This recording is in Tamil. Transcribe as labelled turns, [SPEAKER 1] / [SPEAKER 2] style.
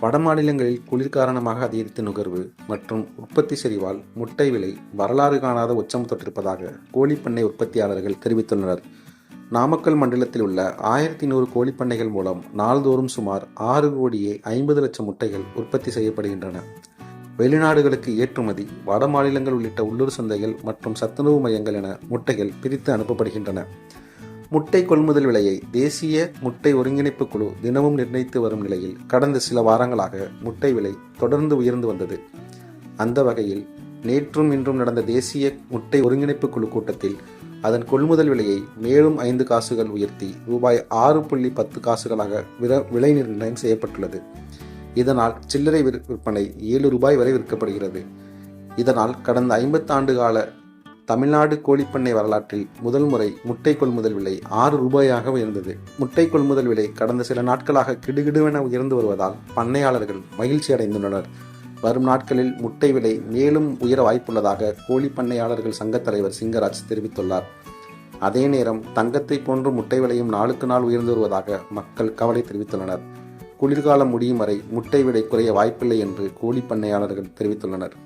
[SPEAKER 1] வட மாநிலங்களில் குளிர் காரணமாக அதிகரித்த நுகர்வு மற்றும் உற்பத்தி சரிவால் முட்டை விலை வரலாறு காணாத உச்சம் தொட்டிருப்பதாக கோழிப்பண்ணை உற்பத்தியாளர்கள் தெரிவித்துள்ளனர். நாமக்கல் மண்டலத்தில் உள்ள 1100 கோழிப்பண்ணைகள் மூலம் நாள்தோறும் சுமார் 6,50,00,000 முட்டைகள் உற்பத்தி செய்யப்படுகின்றன. வெளிநாடுகளுக்கு ஏற்றுமதி, வட மாநிலங்கள் உள்ளிட்ட உள்ளூர் சந்தைகள் மற்றும் சத்துணவு மையங்கள் என முட்டைகள் பிரித்து அனுப்பப்படுகின்றன. முட்டை கொள்முதல் விலையை தேசிய முட்டை ஒருங்கிணைப்பு குழு தினமும் நிர்ணயித்து வரும் நிலையில் கடந்த சில வாரங்களாக முட்டை விலை தொடர்ந்து உயர்ந்து வந்தது. அந்த வகையில் நேற்றும் இன்றும் நடந்த தேசிய முட்டை ஒருங்கிணைப்பு குழு கூட்டத்தில் அதன் கொள்முதல் விலையை மேலும் 5 காசுகள் உயர்த்தி ரூபாய் 6.10 காசுகளாக விலை நிர்ணயம் செய்யப்பட்டுள்ளது. இதனால் சில்லறை விற்பனை 7 ரூபாய் வரை விற்கப்படுகிறது. இதனால் கடந்த 50 ஆண்டு கால தமிழ்நாடு கோழிப்பண்ணை வரலாற்றில் முதல் முறை முட்டை கொள்முதல் விலை 6 ரூபாயாக உயர்ந்தது. முட்டை கொள்முதல் விலை கடந்த சில நாட்களாக கிடுகிடுவென உயர்ந்து வருவதால் பண்ணையாளர்கள் மகிழ்ச்சி அடைந்துள்ளனர். வரும் நாட்களில் முட்டை விலை மேலும் உயர வாய்ப்புள்ளதாக கோழிப்பண்ணையாளர்கள் சங்க தலைவர் சிங்கராஜ் தெரிவித்துள்ளார். அதே நேரம் தங்கத்தை போன்று முட்டை விலையும் நாளுக்கு நாள் உயர்ந்து வருவதாக மக்கள் கவலை தெரிவித்துள்ளனர். குளிர்காலம் முடியும் வரை முட்டை விலை குறைய வாய்ப்பில்லை என்று கோழிப்பண்ணையாளர்கள் தெரிவித்துள்ளனர்.